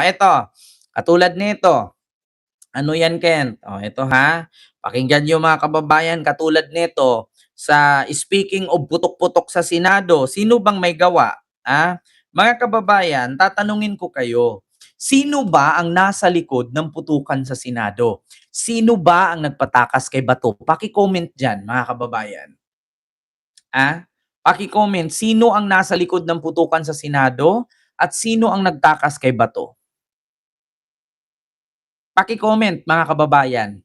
Eto, katulad nito. Ano yan, Ken? Eto ha. Pakinggan niyo mga kababayan, katulad nito, sa speaking of putok-putok sa Senado, sino bang may gawa? Mga kababayan, tatanungin ko kayo, sino ba ang nasa likod ng putukan sa Senado? Sino ba ang nagpatakas kay Bato? Paki-comment diyan, mga kababayan. Paki-comment, sino ang nasa likod ng putukan sa Senado at sino ang nagtakas kay Bato? Paki-comment mga kababayan,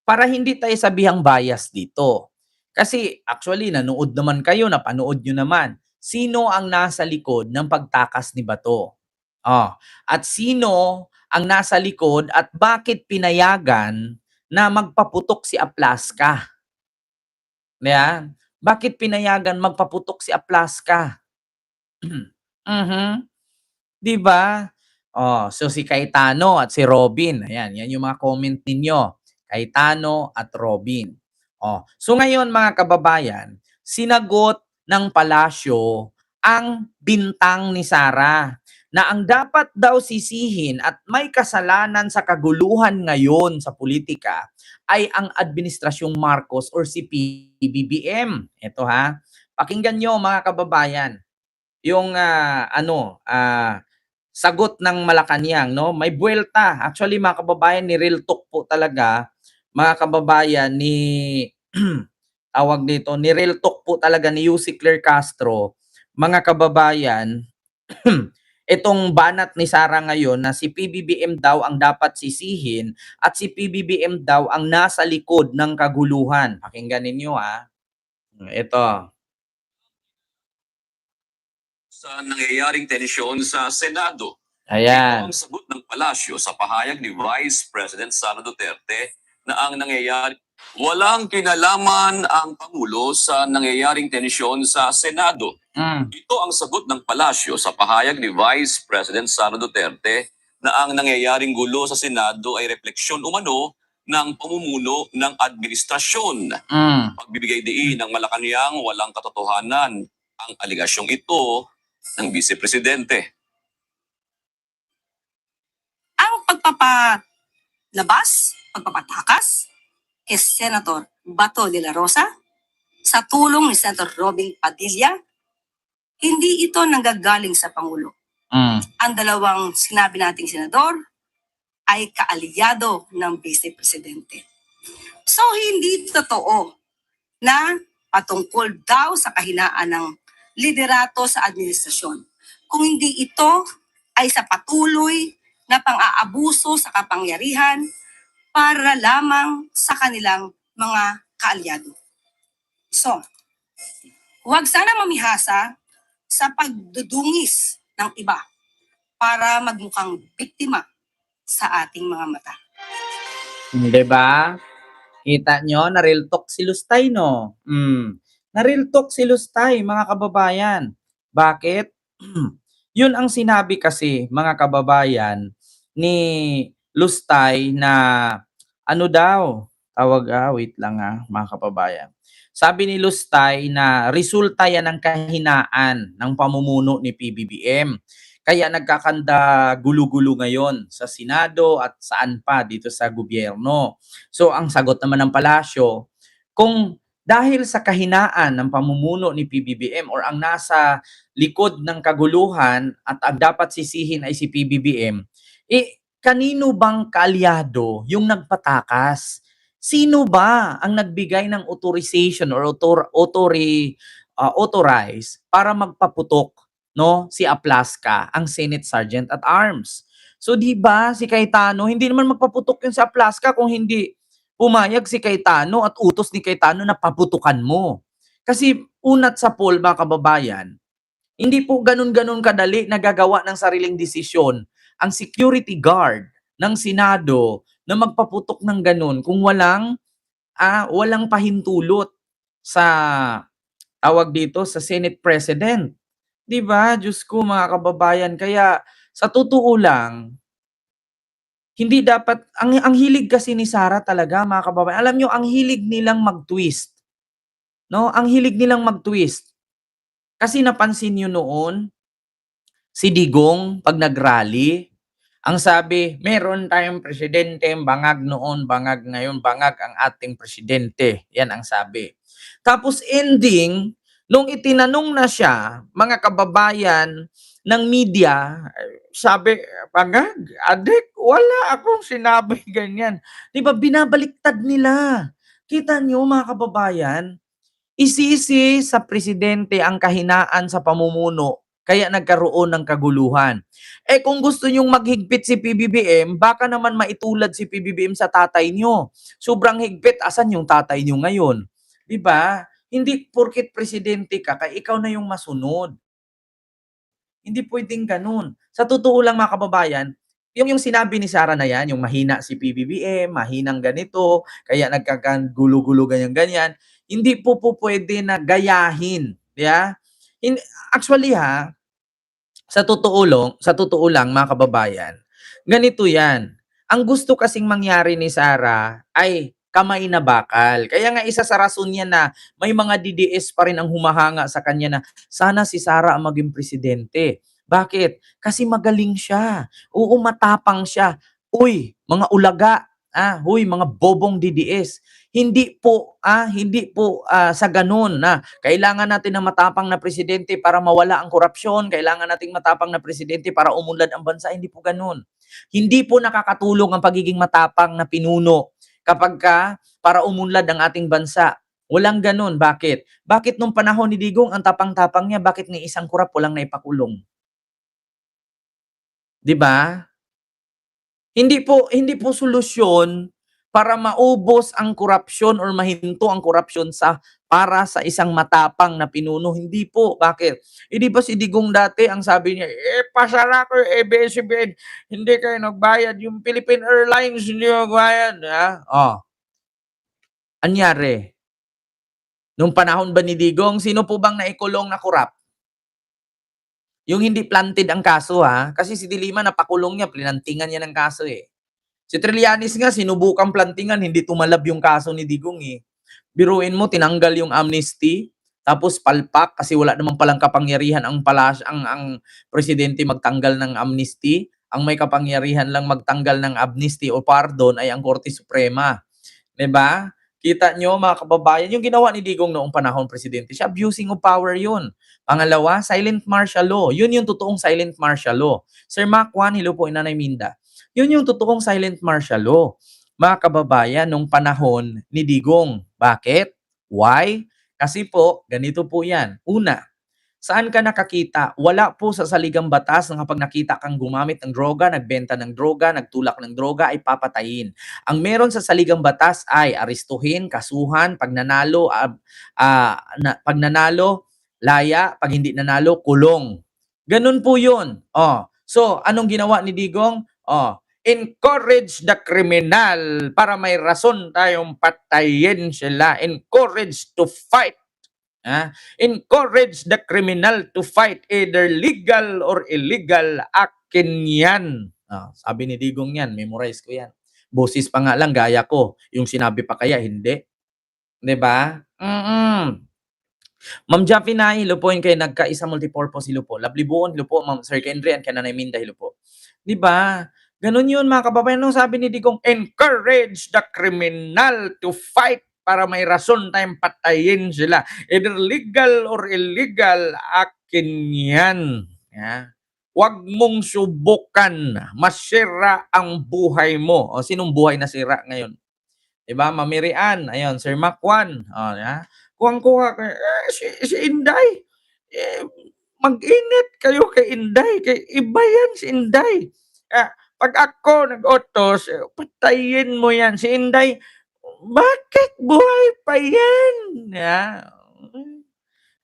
para hindi tayo sabihang bias dito. Kasi actually nanood naman kayo, napanood nyo naman. Sino ang nasa likod ng pagtakas ni Bato? At sino ang nasa likod at bakit pinayagan na magpaputok si Aplaska? Yan. Bakit pinayagan magpaputok si Aplaska? Mhm. 'Di ba? So si Cayetano at si Robin, ayan, yan yung mga comment ninyo. Cayetano at Robin. So ngayon mga kababayan, sinagot ng palasyo ang bintang ni Sara na ang dapat daw sisihin at may kasalanan sa kaguluhan ngayon sa politika ay ang administrasyong Marcos or si PBBM. Ito ha, pakinggan nyo mga kababayan, yung sagot ng Malacanang, no? May buwelta. Actually, mga kababayan, ni real talk po talaga, mga kababayan, ni tawag dito, ni real talk po talaga ni Yussi Claire Castro, mga kababayan, itong banat ni Sara ngayon na si PBBM daw ang dapat sisihin at si PBBM daw ang nasa likod ng kaguluhan. Pakinggan ninyo ha. Ito. Sa nangyayaring tensyon sa Senado. Ayan. Ito ang sagot ng palasyo sa pahayag ni Vice President Sara Duterte na ang nangyayari, walang kinalaman ang Pangulo sa nangyayaring tensyon sa Senado. Ito ang sagot ng palasyo sa pahayag ni Vice President Sara Duterte na ang nangyayaring gulo sa Senado ay refleksyon umano ng pamumuno ng administrasyon. Pagbibigay diin ng Malacanang walang katotohanan ang aligasyong ito ng Vice Presidente. Ang pagpapalabas, pagpapatakas kay Senator Bato de la Rosa sa tulong ni Senator Robin Padilla, hindi ito nanggagaling sa Pangulo. Ang dalawang sinabi nating senador ay kaalyado ng Vice Presidente. So hindi totoo na patungkol daw sa kahinaan ng liderato sa administrasyon. Kung hindi ito ay sa patuloy na pang-aabuso sa kapangyarihan para lamang sa kanilang mga kaalyado. So, huwag sana mamihasa sa pagdudungis ng iba para magmukhang biktima sa ating mga mata. Diba? Kita nyo, na-real talk si Lustay, no? Na-real talk si Lustay, mga kababayan. Bakit? Yun ang sinabi kasi, mga kababayan, ni Lustay na, ano daw, wait lang mga kababayan. Sabi ni Lustay na resulta yan ng kahinaan ng pamumuno ni PBBM. Kaya nagkakanda gulo-gulo ngayon sa Senado at saan pa dito sa gobyerno. So ang sagot naman ng palasyo, kung dahil sa kahinaan ng pamumuno ni PBBM or ang nasa likod ng kaguluhan at ang dapat sisihin ay si PBBM, kanino bang kaalyado yung nagpatakas? Sino ba ang nagbigay ng authorization or authorize para magpaputok, no, si Aplaska, ang Senate Sergeant at Arms? So di ba si Cayetano, hindi naman magpaputok yun si Aplaska kung hindi pumayag si Cayetano at utos ni Cayetano na paputukan mo. Kasi unat sa poll, mga kababayan, hindi po ganun-ganun kadali nagagawa ng sariling desisyon ang security guard ng Senado na magpaputok ng ganun kung walang pahintulot sa tawag dito sa Senate President. 'Di ba? Diyos ko mga kababayan, kaya sa totoo lang, hindi dapat ang hilig kasi ni Sara talaga, mga kababayan. Alam niyo, ang hilig nilang mag-twist. No? Ang hilig nilang mag-twist. Kasi napansin niyo noon si Digong pag nag-rally, Ang sabi, meron tayong presidente, bangag noon, bangag ngayon, bangag ang ating presidente. Yan ang sabi. Tapos ending, nung itinanong na siya, mga kababayan ng media, sabi, bangag, adik, wala akong sinabi ganyan. Di ba, binabaliktad nila. Kita nyo mga kababayan, isisi sa presidente ang kahinaan sa pamumuno kaya nagkaroon ng kaguluhan. Eh kung gusto nyong maghigpit si PBBM, baka naman maitulad si PBBM sa tatay nyo. Sobrang higpit, asan yung tatay nyo ngayon? 'Di ba? Hindi porket presidente ka, kaya ikaw na yung masunod. Hindi pwedeng ganun. Sa totoo lang mga kababayan, yung sinabi ni Sara na yan, yung mahina si PBBM, mahinang ganito, kaya nagkakagulo-gulo ganyan-ganyan, hindi po pwede na gayahin. Yeah? Actually sa totoo lang mga kababayan, ganito yan. Ang gusto kasing mangyari ni Sara ay kamay na bakal. Kaya nga isa sa rason niya na may mga DDS pa rin ang humahanga sa kanya na sana si Sara ang maging presidente. Bakit? Kasi magaling siya. Oo, matapang siya. Uy, mga ulaga, huy, mga bobong DDS. Hindi po sa ganun na kailangan natin ng matapang na presidente para mawala ang korupsyon, kailangan nating matapang na presidente para umunlad ang bansa, hindi po ganun. Hindi po nakakatulong ang pagiging matapang na pinuno kapagka para umunlad ang ating bansa. Walang ganun. Bakit? Bakit nung panahon ni Digong ang tapang-tapang niya, bakit ni isang kurap walang naipakulong? 'Di ba? Hindi po solusyon para maubos ang korupsyon or mahinto ang korupsyon para sa isang matapang na pinuno. Hindi po. Bakit? Di ba si Digong dati, ang sabi niya, pasara ko yung ABS-CBN, hindi kayo nagbayad. Yung Philippine Airlines, hindi nagbayad. Anyari? Nung panahon ba ni Digong, sino po bang naikulong na korap? Yung hindi planted ang kaso kasi si Dilima napakulong niya, plinantingan niya ng kaso eh. Si Trillanes nga, sinubukang plantingan, hindi tumalab yung kaso ni Digong eh. Biruin mo, tinanggal yung amnesty, tapos palpak kasi wala namang palang kapangyarihan ang presidente magtanggal ng amnesty. Ang may kapangyarihan lang magtanggal ng amnesty o pardon ay ang Korte Suprema. 'Di ba? Kita nyo mga kababayan, yung ginawa ni Digong noong panahon presidente, siya abusing of power yun. Pangalawa, silent martial law. Yun yung totoong silent martial law. Sir Mac Juan, hello po, Inanay Minda. Yun yung totoong silent martial law. Mga kababayan, nung panahon ni Digong. Bakit? Why? Kasi po, ganito po yan. Una, saan ka nakakita? Wala po sa saligang batas na kapag nakita kang gumamit ng droga, nagbenta ng droga, nagtulak ng droga, ay papatayin. Ang meron sa saligang batas ay aristuhin, kasuhan, pagnanalo, laya, pag hindi nanalo, kulong. Ganun po yun. So, anong ginawa ni Digong? Encourage the criminal para may rason tayong patayin sila. Encourage to fight. Encourage the criminal to fight, either legal or illegal, akin yan. Sabi ni Digong yan, memorize ko yan. Boses pa nga lang, gaya ko. Yung sinabi pa kaya, hindi. 'Di ba? Ma'am Jaffina, hello po, yung kayo nagkaisa multipurpose, hello po. Lovely Buon, hello po. Ma'am Sir Kendry, and Kananay Minda, hello po. 'Di ba? Ganun yun mga kababayan. Nung sabi ni Digong, encourage the criminal to fight para may rason tayong patayin sila. Either legal or illegal, akin yan. Huwag mong subukan. Masira ang buhay mo. Sinong buhay na sira ngayon? Diba? Mamirian. Ayun, Sir Mac Juan. Kuwang-kuha kayo. Si Inday. Mag-init kayo kay Inday. Kay iba yan si Inday. Pag ako nag-utos, patayin mo yan. Si Inday, bakit buhay pa yan?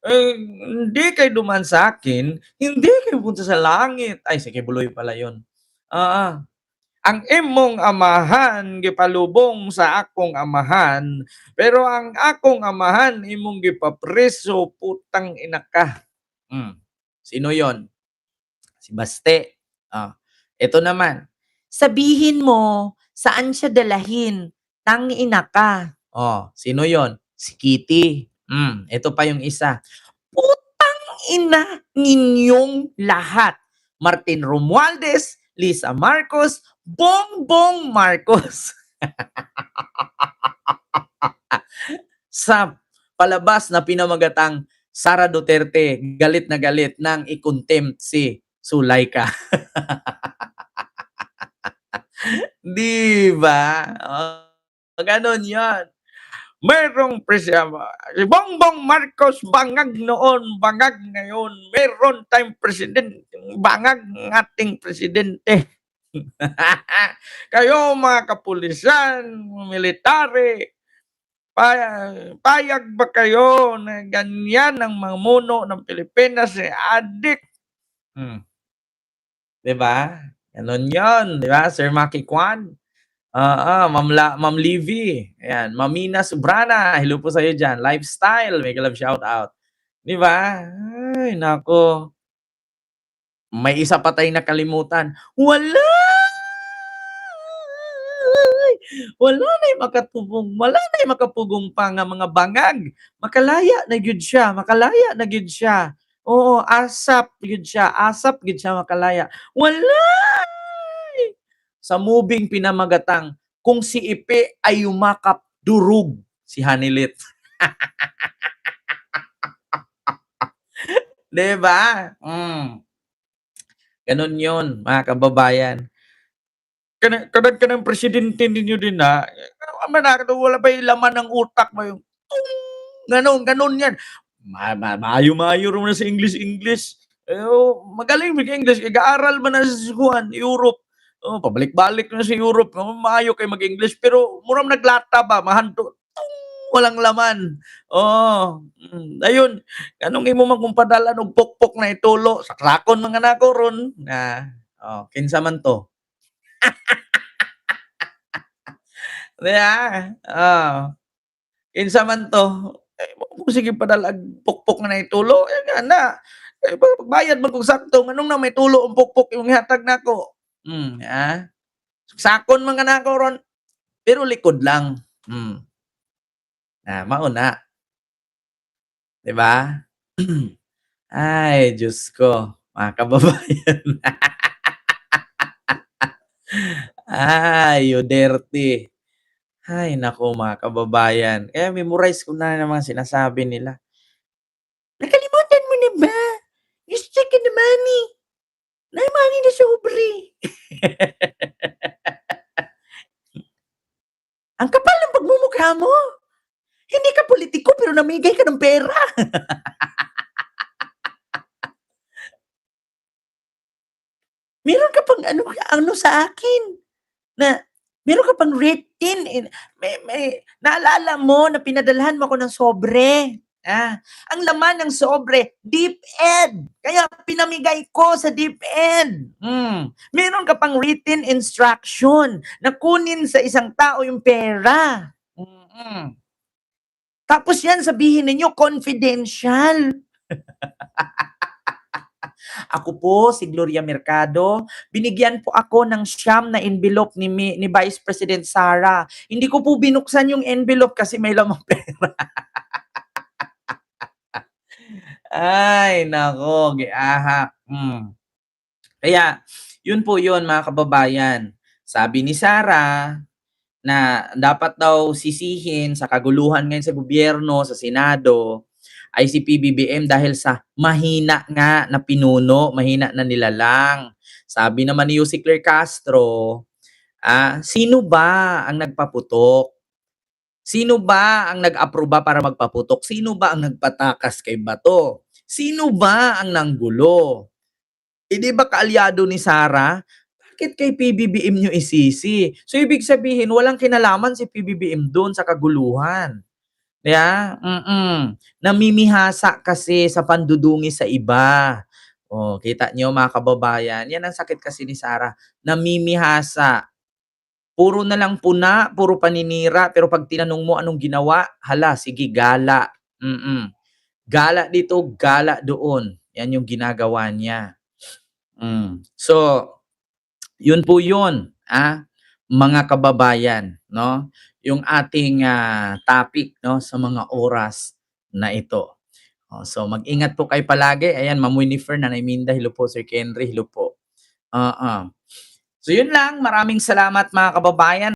Hindi kayo duman sa akin, hindi kayo punta sa langit. Ay, sige, buloy pala yun. Ang imong amahan, gipalubong sa akong amahan, pero ang akong amahan, imong gipapreso, putang ina ka. Sino yon? Si Baste. Ito naman. Sabihin mo, saan siya dalahin? Tang ina ka. Sino yon? Si Kitty. Ito pa yung isa. Putang ina ninyong lahat. Martin Romualdez, Lisa Marcos, Bongbong Marcos. Sa palabas na pinamagatang Sara Duterte, galit na galit nang i-contempt si Zulaika. Di ba? Ganon yan. Merong si Bongbong Marcos bangag noon, bangag ngayon. Meron tayong presidente, bangag ng ating presidente. Kayo mga kapulisan, military, payag ba kayo na ganyan ang mamuno ng Pilipinas si adik? Diba? Ganon yun, diba? Sir Maki Kwan. Ma'am Livy. Ayan, Mamina Subrana. Hello po sa iyo dyan. Lifestyle. May love shout out. Di ba? Ay, nako. May isa pa tayong nakalimutan. Wala na yung makatubong. Wala na yung makapugong pa nga mga bangag. Makalaya na gyud siya. Makalaya na gyud siya. Oo, asap gyud siya. Asap gyud siya makalaya. Wala! Sa moving pinamagatang kung si Ipe ay yumakap, durug si Hanilit. Diba? Ganon yun, mga kababayan. Kanag ng presidente ninyo din na, wala pa yung laman ng utak mo yung, ganon yan. Mayo-mayo rin na sa English. Magaling mag-English. Ig-aaral man na sa Sukuan, Europe. Pabalik-balik na sa Europe. Maayo kayo mag-English. Pero muram naglata ba? Mahanto. Walang laman. Ayun. Anong imo man kung padala ng pokpok na itulo? Sakrakon mga nako ron. Kinsa man to. Kinsa man to. Sige padala pokpok na itulo. Yan na. Pagbayad man kung sakto. Anong na may tulo ang pokpok yung hatag nako? Sakon mga nako ron. Pero likod lang. Mauna. Diba? Ay, Diyos ko. Mga kababayan. Ay, Duterte. Ay, naku mga kababayan. Kaya memorize ko na ng mga sinasabi nila. Nakalimutan mo na ba? Just check the money. Na-money na sobre. Ang kapal ng pagmumukha mo. Hindi ka politiko pero namigay ka ng pera. Meron ka pang ano sa akin na meron ka pang written. May naalala mo na pinadalhan mo ako ng sobre. Ang laman ng sobre, DepEd. Kaya pinamigay ko sa DepEd. Meron ka pang written instruction na kunin sa isang tao yung pera. Tapos yan, sabihin ninyo, confidential. Ako po, si Gloria Mercado. Binigyan po ako ng siyam na envelope ni Vice President Sara. Hindi ko po binuksan yung envelope kasi may lamang pera. Ay, nako, giahak. Kaya, yun po yun mga kababayan. Sabi ni Sara na dapat daw sisihin sa kaguluhan ngayon sa gobyerno, sa Senado, ay si PBBM dahil sa mahina nga na pinuno, mahina na nilalang. Sabi naman ni Yussi Claire Castro, sino ba ang nagpaputok? Sino ba ang nag-aproba para magpaputok? Sino ba ang nagpatakas kay Bato? Sino ba ang nanggulo? Di ba kaalyado ni Sara? Bakit kay PBBM nyo isisi? So, ibig sabihin, walang kinalaman si PBBM doon sa kaguluhan. Yeah? Namimihasa kasi sa pandudungi sa iba. Kita nyo mga kababayan, yan ang sakit kasi ni Sara. Namimihasa. Puro na lang puna, puro paninira, pero pag tinanong mo anong ginawa, hala, sige, gala. Gala dito, gala doon. Yan yung ginagawa niya. So, yun po yun, mga kababayan, no? Yung ating topic, no, sa mga oras na ito. So, mag-ingat po kayo palagi. Ayan, Ma'am Winifred, Nanay Minda, hello po, Sir Kenry, hello po. So yun lang, maraming salamat mga kababayan.